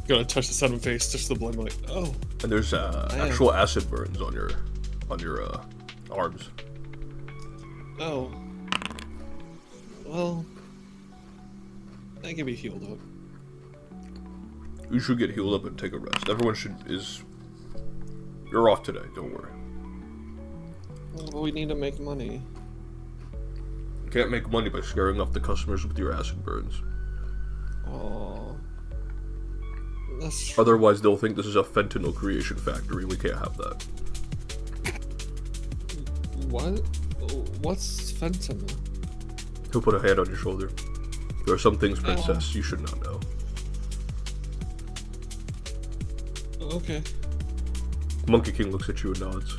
Gonna touch the sun and face, touch the blood, like, oh. And there's actual acid burns on your arms. Oh. Well, I can be healed up. You should get healed up and take a rest. Everyone You're off today, don't worry. Well, but we need to make money. You can't make money by scaring off the customers with your acid burns. Oh. That's true. Otherwise, they'll think this is a fentanyl creation factory. We can't have that. What? What's fentanyl? He'll put a hand on your shoulder. There are some things, Princess, you should not know. Okay. Monkey King looks at you and nods.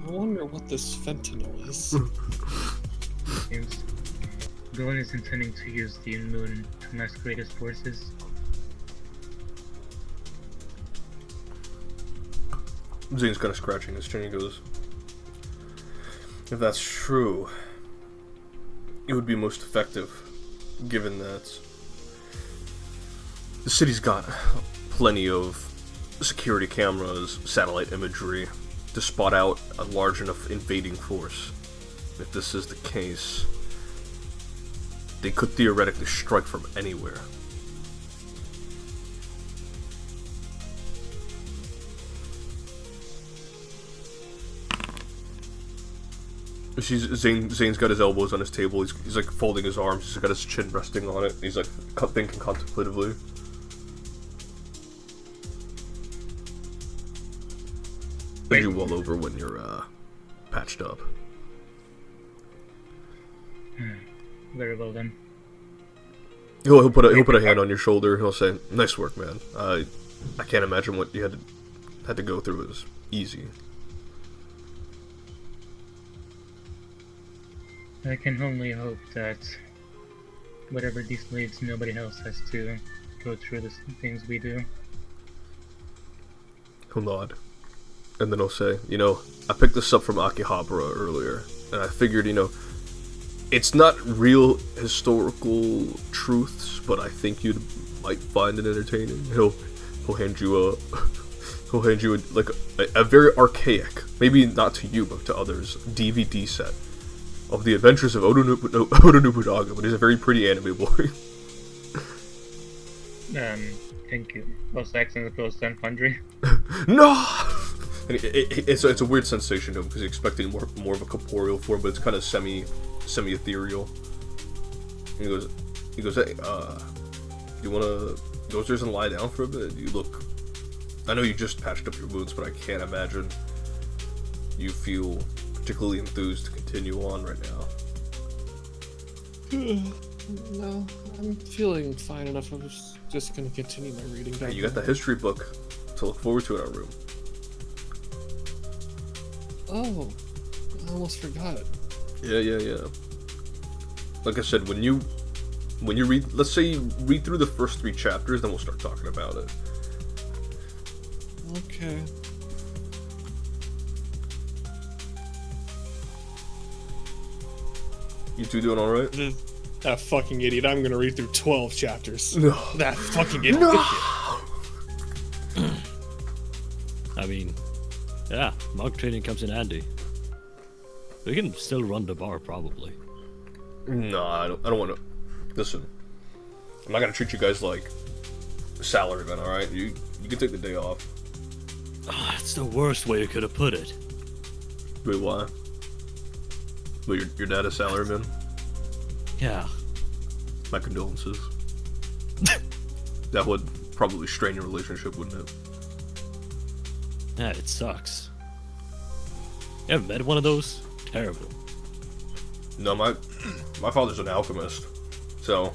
I wonder what this fentanyl is. Seems Villain is intending to use the moon to masquerade as forces. Zane's kind of scratching his chin. He goes, if that's true, it would be most effective, given that the city's got plenty of security cameras, satellite imagery, to spot out a large enough invading force. If this is the case, they could theoretically strike from anywhere. Zane's got his elbows on his table. He's like folding his arms. He's got his chin resting on it. He's like thinking contemplatively. Bend you well over when you're patched up. Very well then. He'll put a hand on your shoulder. He'll say, "Nice work, man. I can't imagine what you had to go through was easy." I can only hope that whatever this leads, nobody else has to go through the things we do. He'll nod. And then he'll say, I picked this up from Akihabara earlier, and I figured, it's not real historical truths, but I think you might find it entertaining. He'll hand you a very archaic, maybe not to you, but to others, DVD set of the adventures of Oda Nobunaga, but he's a very pretty anime boy. Thank you. Most accents close to Foundry. No! And it's a weird sensation to him because he's expecting more of a corporeal form, but it's kind of semi-ethereal. He goes, hey, you wanna go upstairs and lie down for a bit? I know you just patched up your wounds, but I can't imagine you feel particularly enthused to continue on right now. No, I'm feeling fine enough. I was just gonna continue my reading. Hey, you got the history book to look forward to in our room. Oh, I almost forgot. Yeah. Like I said, when you read, let's say you read through the first 3 chapters, then we'll start talking about it. Okay. You two doing alright? That fucking idiot, I'm gonna read through 12 chapters. No. That fucking idiot. No! I mean, yeah, monk training comes in handy. We can still run the bar, probably. No, I don't want to. Listen, I'm not gonna treat you guys like salarymen, alright? You can take the day off. Oh, that's the worst way you could have put it. Wait, why? Wait, your dad is salaryman? Yeah. My condolences. That would probably strain your relationship, wouldn't it? Yeah, it sucks. You ever met one of those? Terrible. No, my father's an alchemist, so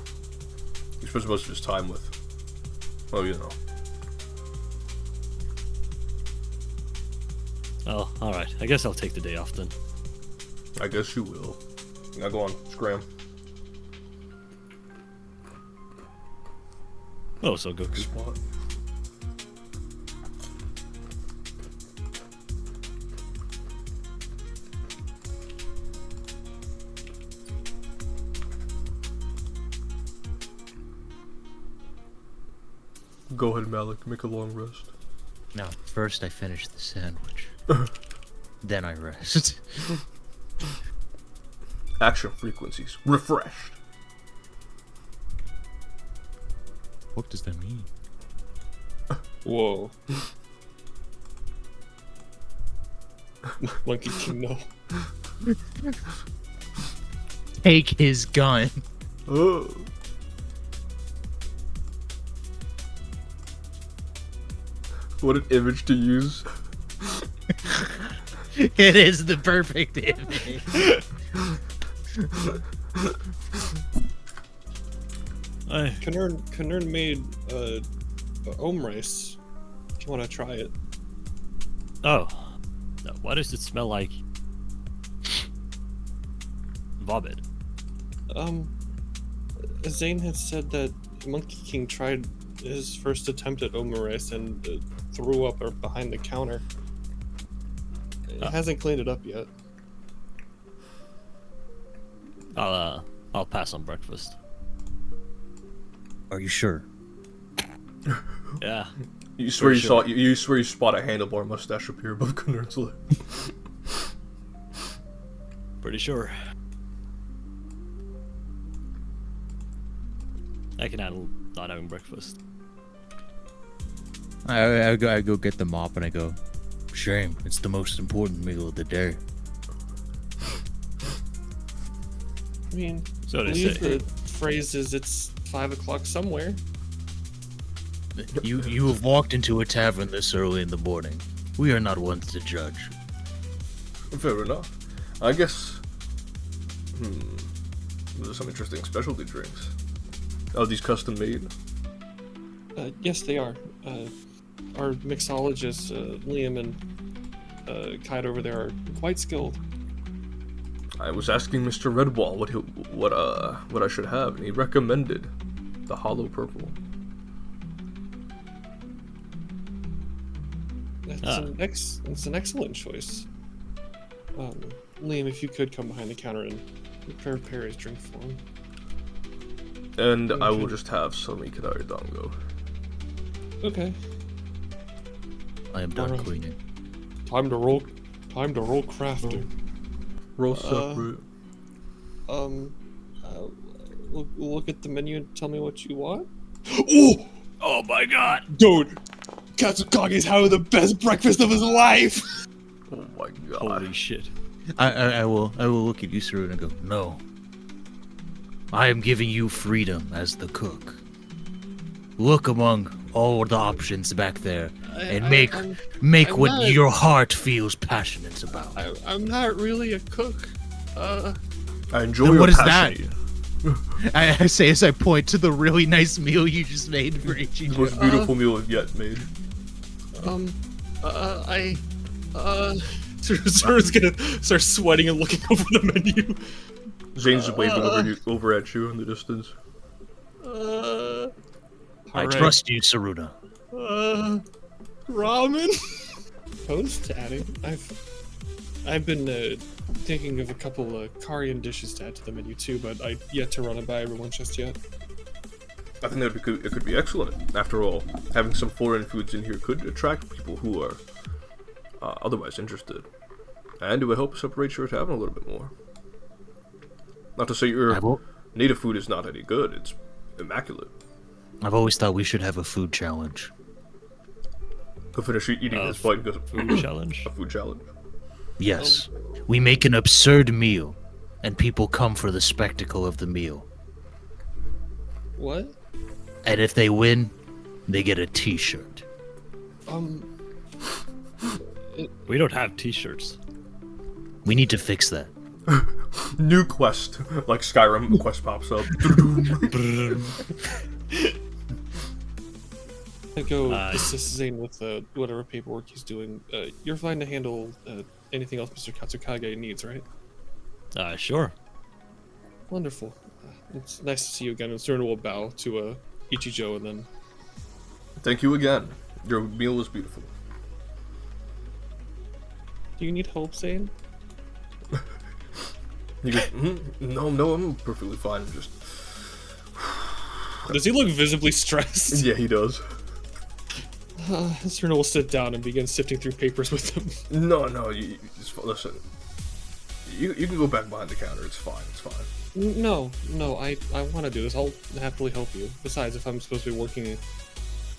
he spends most of his time with, well, Oh, alright. I guess I'll take the day off then. I guess you will. Now go on, scram. Oh, so good. Spot. Go ahead, Malik. Make a long rest. Now, first I finish the sandwich. Then I rest. Action frequencies refreshed. What does that mean? Whoa. Monkey King, no. Take his gun. Oh. What an image to use. It is the perfect image. Kanern made rice. If you want to try it. Oh. Why does it smell like vomit? Zane had said that Monkey King tried his first attempt at rice and threw up behind the counter. It hasn't cleaned it up yet. I'll pass on breakfast. Are you sure? Yeah. You swear you sure. saw you swear you spot a handlebar mustache appear above Kanern's lip. Pretty sure. I can handle not having breakfast. I go get the mop and I go, shame, it's the most important meal of the day. I mean, So I they believe say. the phrase is it's 5 o'clock somewhere. You have walked into a tavern this early in the morning. We are not ones to judge. Fair enough. I guess. Those are some interesting specialty drinks. Are these custom made? Yes, they are. Our mixologists, Liam and Kite over there, are quite skilled. I was asking Mr. Redwall what I should have, and he recommended the hollow purple. It's an excellent choice. Liam, if you could come behind the counter and prepare his drink for him. And I will just have some Ikadari Dango. Okay. I am done Alright. cleaning. Time to roll crafter. Roll separate. Look at the menu and tell me what you want. Oh my god! Dude, Katsukage's having the best breakfast of his life. Oh my god. Holy shit. I will look at you, Saru, and go, no. I am giving you freedom as the cook. Look among all the options back there and make I'm what not- your heart feels passionate about. I'm not really a cook. I enjoy Then your what is passion. I say as I point to the really nice meal you just made for The Ichijo. most beautiful meal I've yet made. Saru's gonna start sweating and looking over the menu. Zane's waving over at you in the distance. I Alright. trust you, Saruna. Ramen. Post to adding. I've been thinking of a couple Korean dishes to add to the menu too, but I've yet to run it by everyone just yet. I think it could be excellent. After all, having some foreign foods in here could attract people who are otherwise interested. And it would help separate your tavern a little bit more. Not to say your native food is not any good, it's immaculate. I've always thought we should have a food challenge. He'll finish eating his bite and goes, Food challenge? a food challenge. Yes. We make an absurd meal, and people come for the spectacle of the meal. What? And if they win, they get a t-shirt. We don't have t-shirts. We need to fix that. New quest, like Skyrim quest pops up. I go assist Zane with whatever paperwork he's doing. You're fine to handle anything else Mr. Katsukage needs, right? Sure. Wonderful. It's nice to see you again. Saruna will bow to Ichijo and then... Thank you again. Your meal was beautiful. Do you need help, Zane? He goes, no, I'm perfectly fine. I'm just... Does he look visibly stressed? Yeah, he does. Serena will sit down and begin sifting through papers with him. No, listen. You can go back behind the counter. It's fine. It's fine. No, I want to do this. I'll happily help you. Besides, if I'm supposed to be working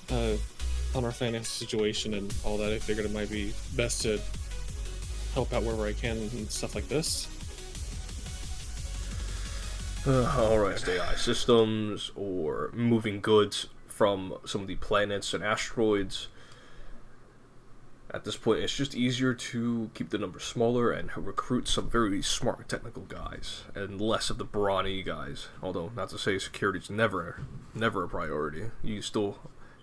on our financial situation and all that, I figured it might be best to help out wherever I can and stuff like this. Alright, AI systems or moving goods from some of the planets and asteroids. At this point, it's just easier to keep the numbers smaller and recruit some very smart technical guys and less of the brawny guys. Although, not to say security's never a priority. You still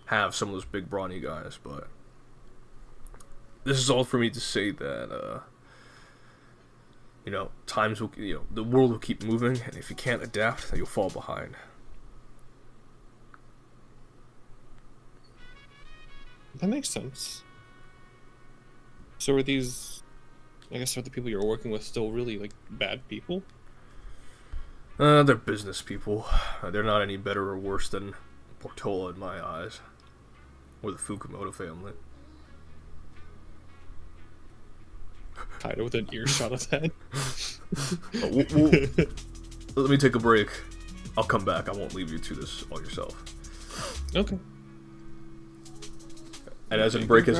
have some of those big brawny guys, but this is all for me to say that, times will, the world will keep moving, and if you can't adapt, then you'll fall behind. That makes sense. So are these, I guess, are the people you're working with still really, like, bad people? They're business people. They're not any better or worse than Portola in my eyes. Or the Fukumoto family. Kaido with an earshot of that. Let me take a break. I'll come back. I won't leave you to this all yourself. Okay. And as in break, he's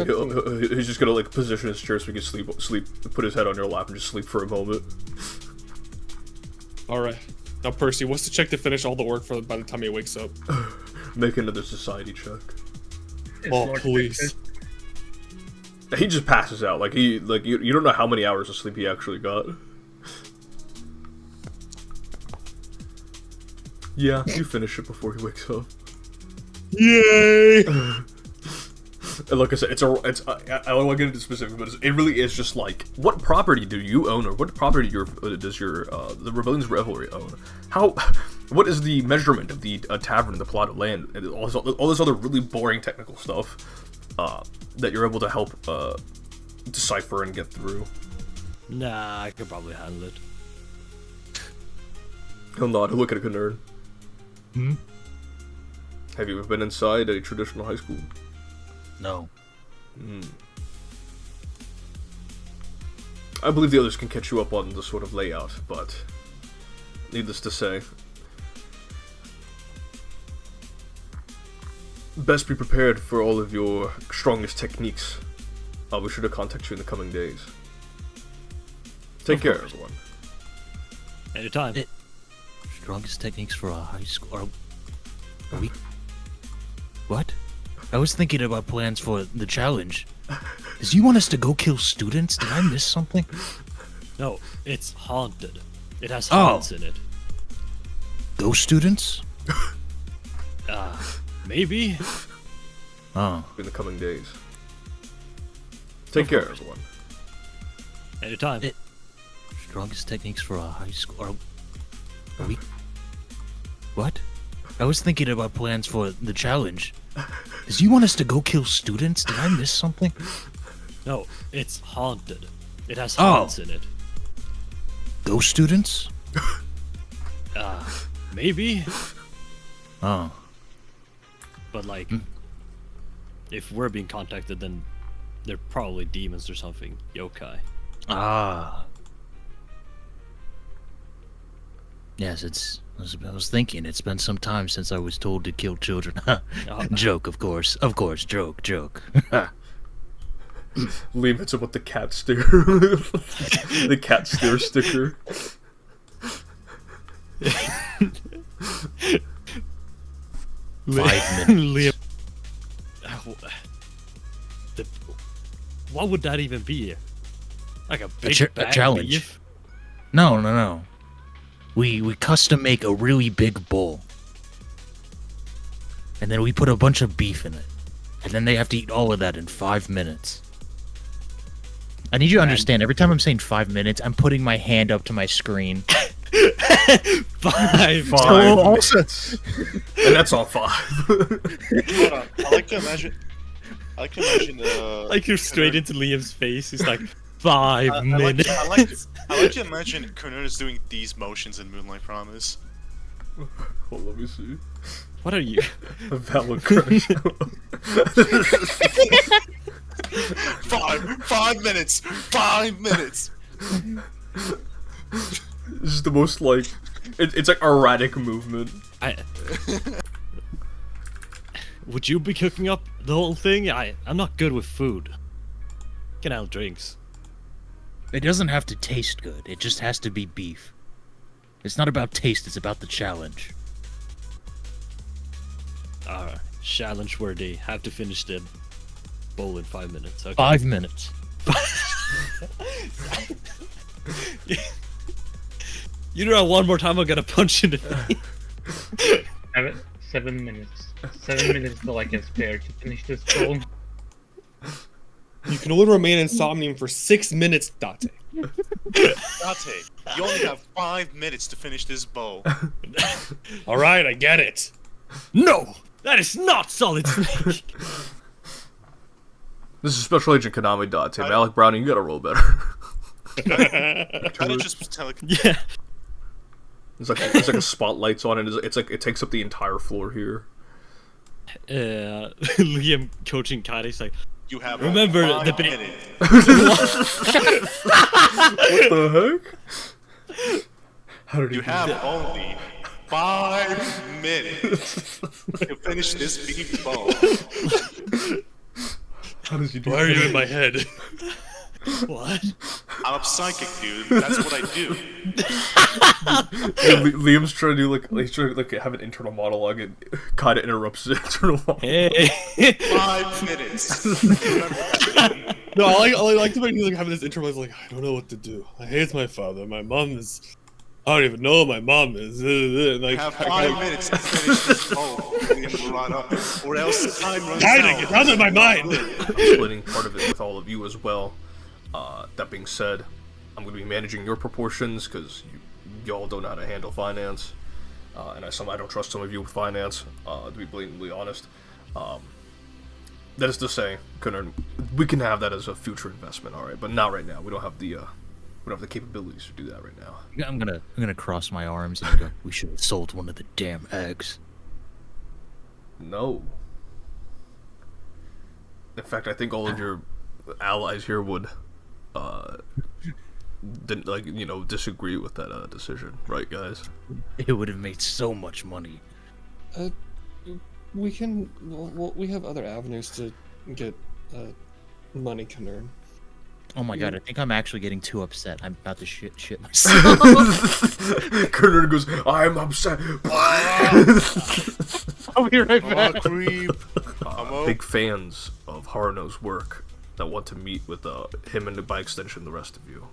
just gonna like position his chair so he can sleep, put his head on your lap and just sleep for a moment. All right. Now, Percy, what's the check to finish all the work for by the time he wakes up? Make another society check. Oh, please. He just passes out. Like you don't know how many hours of sleep he actually got. Yeah, you finish it before he wakes up. Yay! And like I said, I don't want to get into specifics, but it really is just like, what property do you own, or what property does the Rebellion's Revelry own? What is the measurement of the tavern, the plot of land, and all this other really boring technical stuff that you're able to help decipher and get through. Nah, I could probably handle it. He'll nod. He'll look at a nerd. Hmm? Have you ever been inside a traditional high school? No. I believe the others can catch you up on the sort of layout, but needless to say, best be prepared for all of your strongest techniques. I'll be sure to contact you in the coming days. Take care, everyone. Anytime. Strongest techniques for a high school. Are we? What? I was thinking about plans for the challenge. Does you want us to go kill students? Did I miss something? No, it's haunted. It has haunts in it. Ghost students? Maybe? In the coming days. Take care, everyone. Anytime. Strongest techniques for a high school. Are we? What? I was thinking about plans for the challenge. Does you want us to go kill students? Did I miss something? No, it's haunted. It has haunts in it. Ghost students? Maybe? Oh. But like, if we're being contacted, then they're probably demons or something. Yokai. Ah. Yes, I was thinking, it's been some time since I was told to kill children. Joke, of course, joke. Liam hits him with the cat stare. The cat stare sticker. Liam. What would that even be? Like a big a challenge. Beef? No. We custom make a really big bowl. And then we put a bunch of beef in it. And then they have to eat all of that in 5 minutes. I need you to understand, every time I'm saying 5 minutes, I'm putting my hand up to my screen. 5 minutes. And that's all 5. Hold on. I like to imagine like you're straight into Liam's face. He's like 5 minutes. I like to imagine Kunun is doing these motions in Moonlight Promise. Hold on, let me see. What are you? A valid crush. Five minutes. 5 minutes. This is the most like it's like erratic movement. Would you be cooking up the whole thing? I'm not good with food. Can have drinks. It doesn't have to taste good. It just has to be beef. It's not about taste. It's about the challenge. Challenge worthy. Have to finish the bowl in 5 minutes. Okay. 5 minutes. You do that one more time, I'm gonna punch you in the face. 7 minutes. 7 minutes till I can spare to finish this bowl. You can only remain insomnium for 6 minutes, Date. Date, you only have 5 minutes to finish this bowl. Alright, I get it. No! That is not Solid Snake! This is Special Agent Konami Date. Malik Browning, you gotta roll better. Try to just tell. Yeah. It's like a spotlight's on it. It's like it takes up the entire floor here. Liam coaching Kai's like, You have remember five the minutes. What the heck? How did You have only 5 minutes to finish this beef bowl. How does he do Why are you in my head? what? I'm a psychic, dude. That's what I do. Liam's trying to do he's trying to like have an internal monologue and kind of interrupts his internal monologue. Hey. 5 minutes. Remember that. No, I like to make you like having this intro. I was like, I don't know what to do. I hate my father. My mom is. I don't even know who my mom is. Like, You have 5 minutes to finish this bowl. Or else time runs Kinda, get out of my mind. I'm splitting part of it with all of you as well. That being said, I'm going to be managing your proportions because y'all don't know how to handle finance, and I don't trust some of you with finance. To be blatantly honest, that is to say, we can have that as a future investment, all right, but not right now. We don't have the capabilities to do that right now. I'm gonna cross my arms and go, we should have sold one of the damn eggs. No. In fact, I think all of your allies here would disagree with that decision, right, guys? It would have made so much money. We can. Well, we have other avenues to get money, Knurn. Oh my god, I think I'm actually getting too upset. I'm about to shit myself. Kerner goes, I'm upset. I'll be right back. Creep. Big fans of Haruno's work that want to meet with him and by extension the rest of you.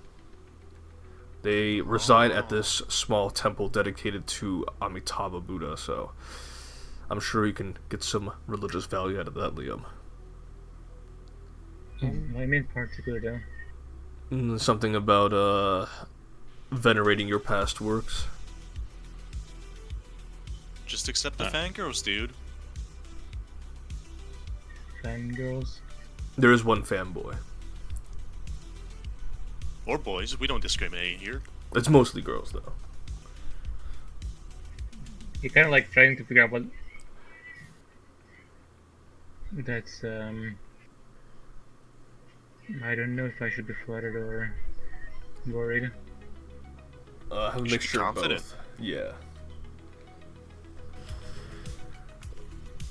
They reside at this small temple dedicated to Amitabha Buddha, so I'm sure you can get some religious value out of that, Liam. I mean particular though. Something about venerating your past works. Just accept the fangirls, dude. Fangirls. There is one fanboy. Or boys. We don't discriminate here. It's mostly girls, though. You're kind of like trying to figure out what. That's I don't know if I should be flattered or worried. Have a You should be mixture of confident. both. Yeah.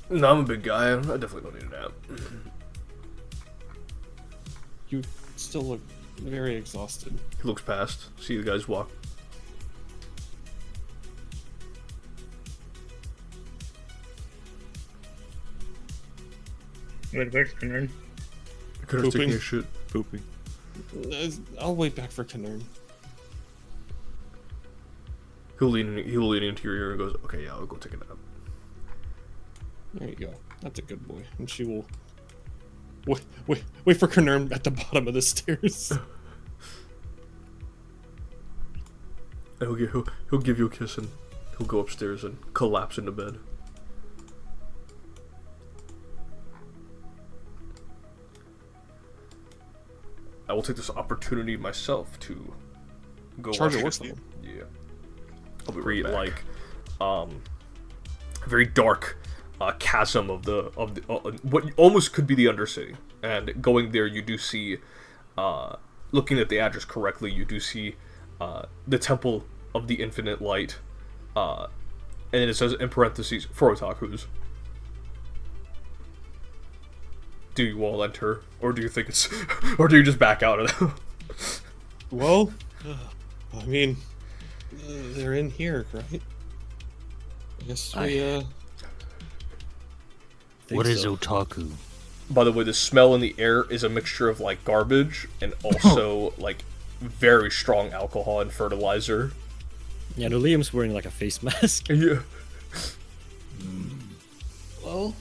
No, I'm a big guy. I definitely don't need a nap. You still look very exhausted. He looks past. See the guys walk. Wait, where's Knurn? Connor's taking Pooping. a shit. Pooping. I'll wait back for Knurn. He'll lean into your ear and goes, "Okay, yeah, I'll go take a nap." There you go. That's a good boy. And she will wait for Knurn at the bottom of the stairs. And he'll give you a kiss and he'll go upstairs and collapse into bed. I will take this opportunity myself to go Charge watch your work this- level. Yeah. I'll be right back. Very dark, chasm of the what almost could be the Undercity. And going there, you do see, looking at the address correctly, you do see the Temple of the Infinite Light, and it says in parentheses for otakus. Do you all enter, or do you think it's, or do you just back out of it? Well, I mean, they're in here, right? I guess we, What is otaku? By the way, the smell in the air is a mixture of like garbage and also like very strong alcohol and fertilizer. Yeah, no, Liam's wearing like a face mask. Yeah. well,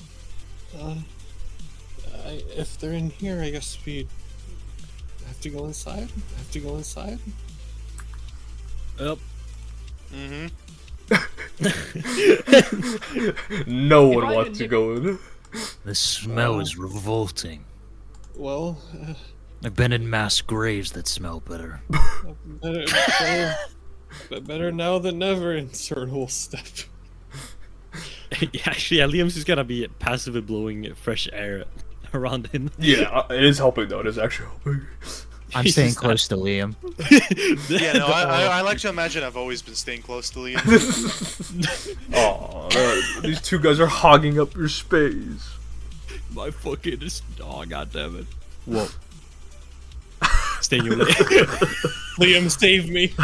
if they're in here, I guess we have to go inside. Yep. No one wants to go in. The smell is revolting. Well, I've been in mass graves that smell better. better now than never. Insert whole step. Actually, yeah, Liam's just gonna be passively blowing fresh air around him. Yeah, it is helping though. It is actually helping. I'm staying close to Liam. Yeah, no, I like to imagine I've always been staying close to Liam. Aw, these two guys are hogging up your space. My fucking oh, god damn it. Whoa. Stay in your lane. Liam, save me.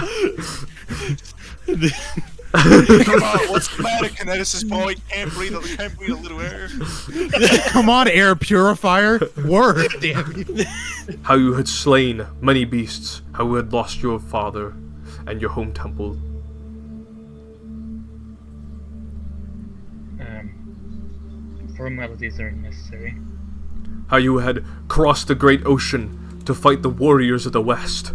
Come on, what's the matter, Kineticus boy? Can't breathe a little air. Come on, air purifier. Word, damn you. How you had slain many beasts, how you had lost your father and your home temple. Formalities are necessary. How you had crossed the great ocean to fight the warriors of the West.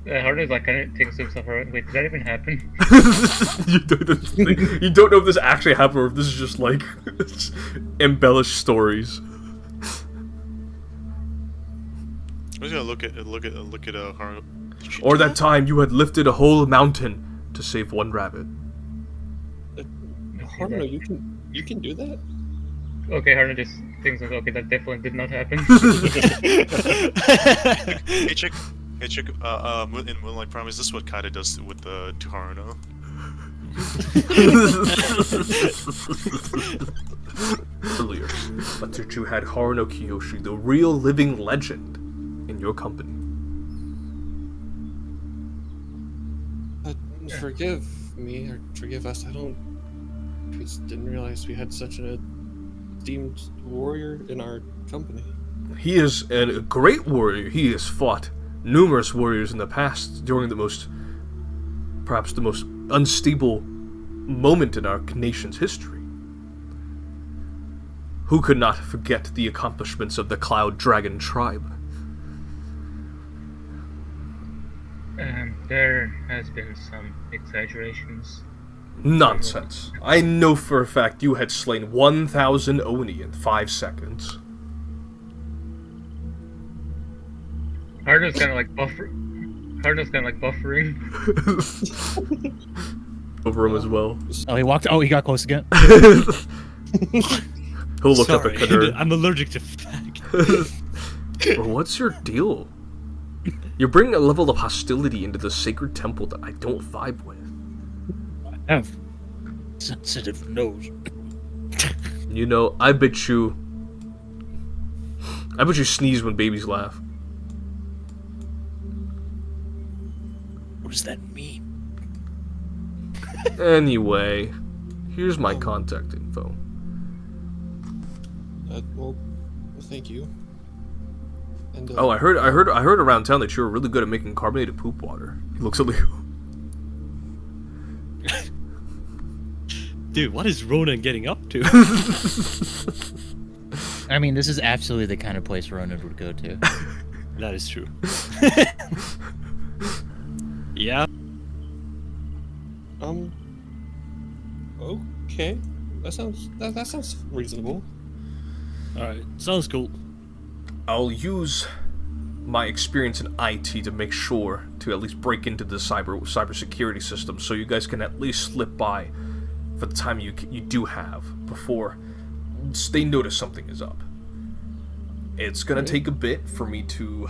Harden's like kind of takes himself around. Wait, did that even happen? You don't know if this actually happened or if this is just like embellished stories. I'm just gonna look at Haruno. Or that time you had lifted a whole mountain to save one rabbit. Haruno, you can do that? Okay, Harden just thinks like, okay, that definitely did not happen. Hey, check. In Moonlight Promise, this is what Kaida does to Haruno. Earlier, but you had Haruno Kiyoshi, the real living legend, in your company. Forgive me, or forgive us, we just didn't realize we had such an esteemed warrior in our company. He is a great warrior. He has fought numerous warriors in the past during perhaps the most unstable moment in our nation's history. Who could not forget the accomplishments of the Cloud Dragon tribe? There has been some exaggerations. Nonsense. I know for a fact you had slain 1,000 Oni in 5 seconds. Harden's kind of like buffering. Over him as well. Oh, he got close again. He'll look up at Kader. I'm allergic to fag. Bro, what's your deal? You're bringing a level of hostility into the sacred temple that I don't vibe with. I have sensitive nose. You know, I bet you sneeze when babies laugh. What does that mean? Anyway, here's my contact info. Well, thank you. And, Oh, I heard around town that you were really good at making carbonated poop water. He looks at Leo. Dude, what is Ronan getting up to? I mean, this is absolutely the kind of place Ronan would go to. That is true. Yeah. Okay. That sounds reasonable. Alright, sounds cool. I'll use my experience in IT to make sure to at least break into the cybersecurity system so you guys can at least slip by for the time you do have before they notice something is up. It's gonna take a bit for me to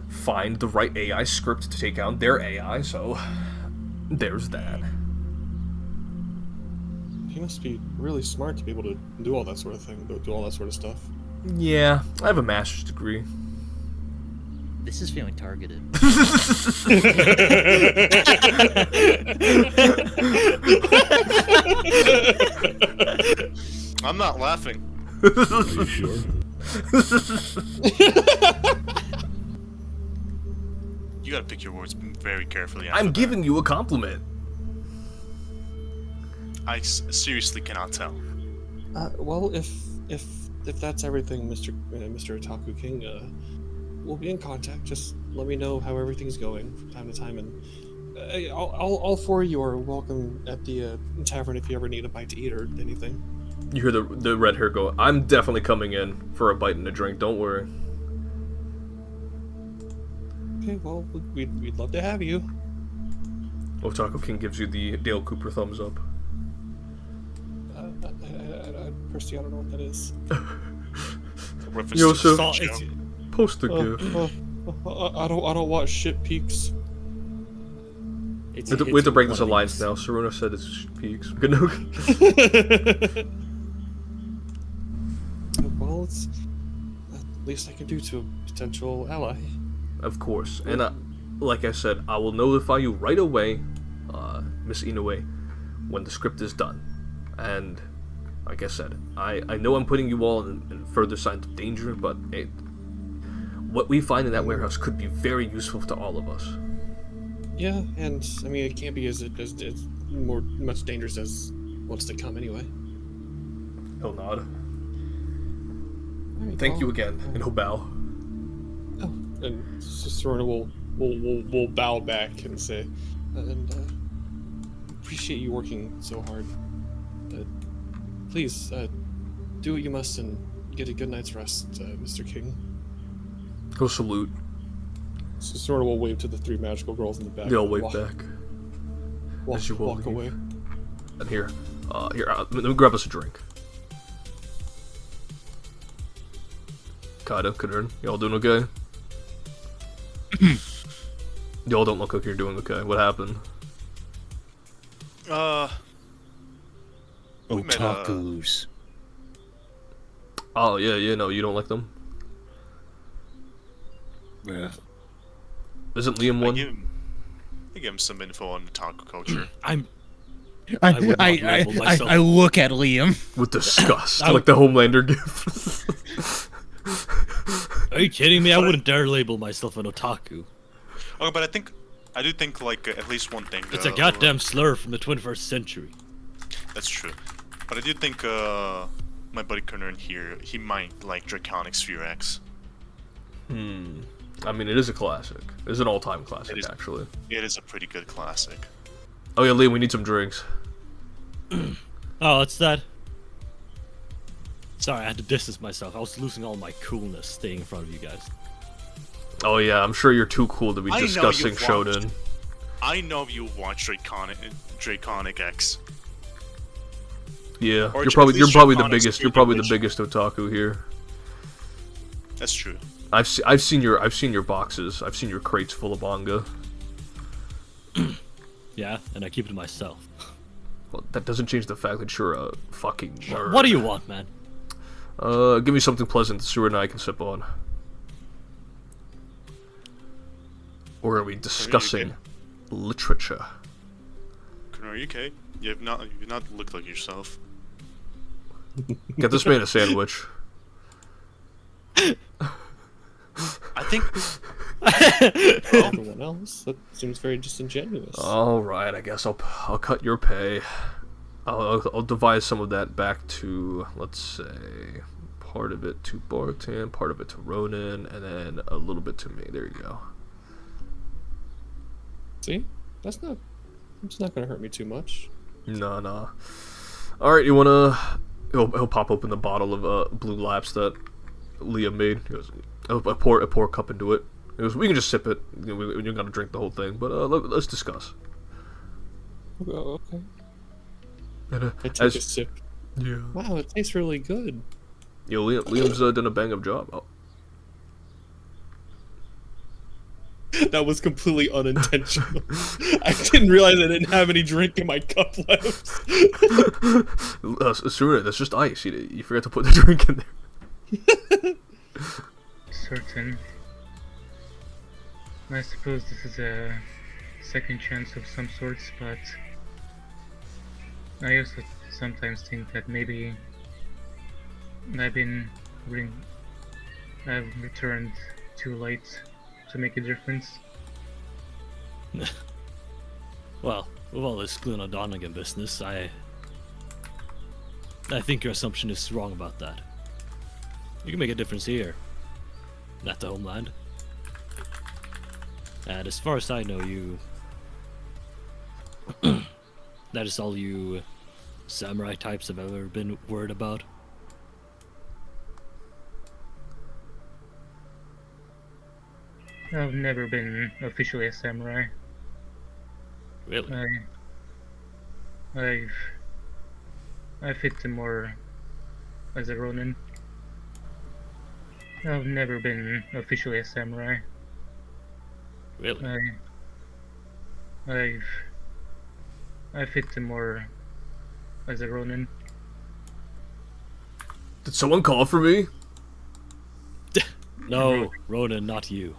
find the right AI script to take out their AI, so there's that. You must be really smart to be able to do all that sort of thing, do all that sort of stuff. Yeah, I have a master's degree. This is feeling targeted. I'm not laughing. Are you sure? You gotta pick your words very carefully. I'm giving you a compliment. I seriously cannot tell. Well, if that's everything, Mr. Otaku King, we'll be in contact. Just let me know how everything's going from time to time, and all four of you are welcome at the tavern if you ever need a bite to eat or anything. You hear the red hair go, I'm definitely coming in for a bite and a drink, don't worry. Okay, well, we'd love to have you. Otaku King gives you the Dale Cooper thumbs up. Personally, I don't know what that is. Reference Yo, to so- the show. Post the gift. I don't watch shit peaks. We have to break this alliance now. Saruna said it's peaks. Well, it's the least I can do to a potential ally. Of course. And like I said, I will notify you right away, Miss Inoue, when the script is done. And like I said, I know I'm putting you all in further signs of danger, but what we find in that warehouse could be very useful to all of us. Yeah, and I mean it can't be as much dangerous as what's to come anyway. He'll nod. Alright, Thank well, you again, and he'll bow. Oh, and Sorona will bow back and say, and appreciate you working so hard. Please do what you must and get a good night's rest, Mr. King. He'll salute. So Sorona will wave to the three magical girls in the back. They'll wave back. as you will walk leave. away. And here, let me grab us a drink. Kaido, Kadern, y'all doing okay? Y'all don't look like you're doing okay. What happened? We met, Otakus. Oh, yeah, no, you don't like them? Yeah. Isn't Liam I one? give him some info on the otaku culture. I would not label myself. I look at Liam. With disgust, like the Homelander gif. Are you kidding me? I wouldn't dare label myself an otaku. Oh, but I do think like at least one thing. It's a goddamn slur from the 21st century. That's true, but I do think my buddy Kernern here, he might like Draconic Sphere X. I mean, it is a classic. It's an all-time classic, It is. actually. It is a pretty good classic. Oh yeah, Liam, we need some drinks. Oh, it's that. Sorry, I had to distance myself. I was losing all my coolness staying in front of you guys. Oh yeah, I'm sure you're too cool to be I know discussing you've watched- Shonen. I know you've watched Draconic X. Yeah, Or you're probably at least the Draconic biggest. Sphere You're probably the Division. biggest otaku here. That's true. I've seen your boxes. I've seen your crates full of manga. Yeah, and I keep it to myself. Well, that doesn't change the fact that you're a fucking nerd. What do you want, man? Give me something pleasant that Sue and I can sip on. Or are we discussing literature? Are you okay? You've not looked like yourself. Get this man a sandwich. I think. Everyone else, that seems very disingenuous. All right, I guess I'll cut your pay. I'll devise some of that back to, let's say, part of it to Bartan, part of it to Ronan, and then a little bit to me. There you go. See, it's not gonna hurt me too much. No. All right, you wanna? He'll pop open the bottle of blue laps that Liam made. He goes, I pour a cup into it. He goes, we can just sip it. You know, we gotta drink the whole thing, but let's discuss. Okay. And, I take as a sip. yeah, Wow, it tastes really good. Liam's done a bang up job. Oh. That was completely unintentional. I didn't realize I didn't have any drink in my cup left. Sure, that's just ice. You forgot to put the drink in there. Certain. I suppose this is a second chance of some sorts, but I also sometimes think that maybe I've returned too late to make a difference. Well, with all this Glenn business, I think your assumption is wrong about that. You can make a difference here, not the homeland. And as far as I know, you... that is all you samurai types have ever been worried about. I've never been officially a samurai. Really? I fit more as a ronin. I've never been officially a samurai. Really? I fit more as a ronin. Did someone call for me? No, Ronan, not you.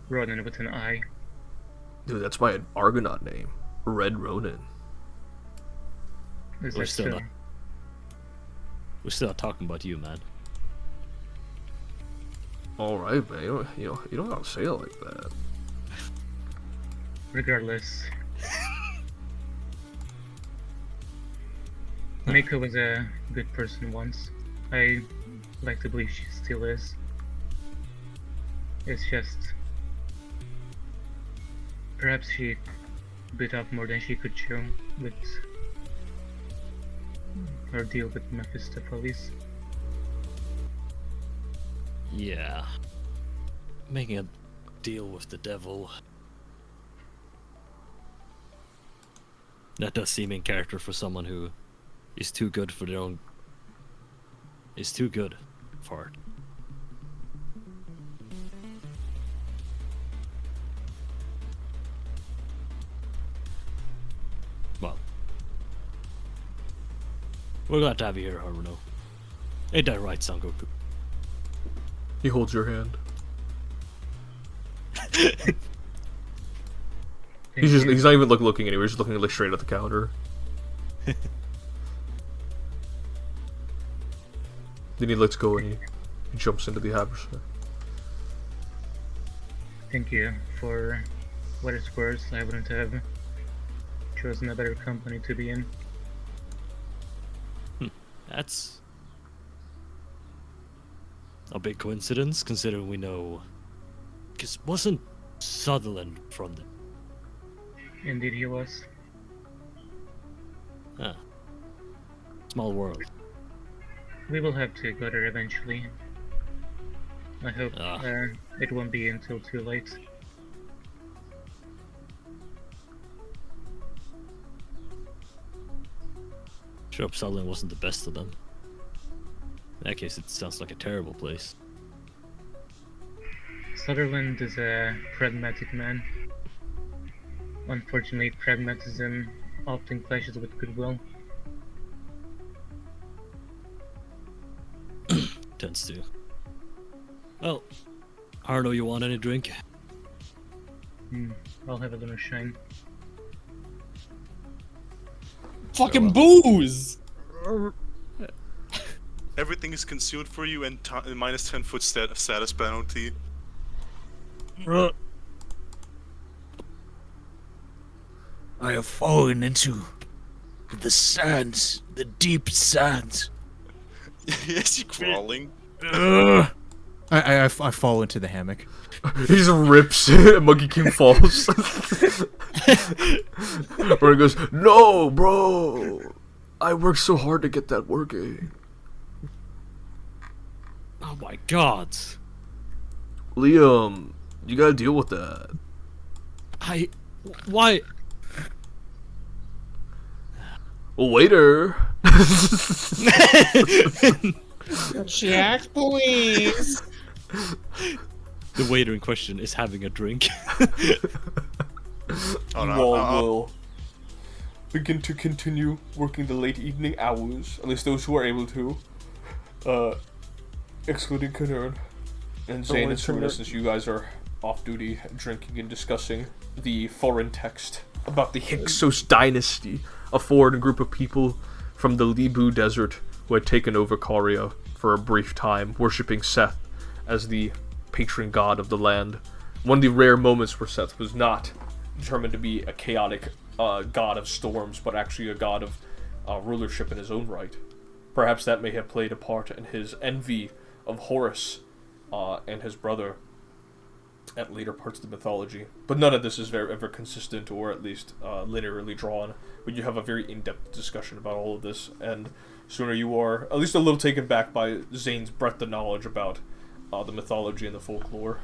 Ronin with an I. Dude, that's my Argonaut name. Red Ronin. Is We're that still so? not. We're still not talking about you, man. Alright, man. You don't gotta say it like that. Regardless. Miko was a good person once. I like to believe she still is. It's just... perhaps she bit off more than she could chew with her deal with Mephistopheles. Yeah. Making a deal with the devil. That does seem in character for someone who is too good for their own... is too good for it. Well. We're glad to have you here, Haruno. Ain't that right, Sangoku? He holds your hand. He's not even looking anywhere, he's just looking like straight at the counter. Then he lets go and he jumps into the haversack. Thank you. For what it's worth, I wouldn't have chosen a better company to be in. That's a big coincidence, considering we know... Because wasn't Sutherland from them? Indeed he was. Huh. Small world. We will have to go there eventually. I hope it won't be until too late. Sure, Sutherland wasn't the best of them. In that case, it sounds like a terrible place. Sutherland is a pragmatic man. Unfortunately, pragmatism often clashes with goodwill. Tends to. Well, Haruno, you want any drink? I'll have a little shine. Fucking booze! Everything is consumed for you and minus 10 foot status penalty. I have fallen into the sands, the deep sands. Yes, you crawling. I fall into the hammock. He just rips it, Monkey King falls. Or he goes, "No, bro! I worked so hard to get that working." Oh my god! Liam, you gotta deal with that. Why? Waiter. Jack, please. The waiter in question is having a drink. Oh, You no, all will begin to continue working the late evening hours, at least those who are able to, excluding Kanern and Zane and Serena, since you guys are off duty drinking and discussing the foreign text about the Hyksos dynasty, a foreign group of people from the Libu Desert who had taken over Caria for a brief time, worshipping Seth as the patron god of the land. One of the rare moments where Seth was not determined to be a chaotic god of storms, but actually a god of rulership in his own right. Perhaps that may have played a part in his envy of Horus and his brother at later parts of the mythology. But none of this is ever consistent, or at least linearly drawn. But you have a very in-depth discussion about all of this, and sooner you are at least a little taken back by Zane's breadth of knowledge about the mythology and the folklore.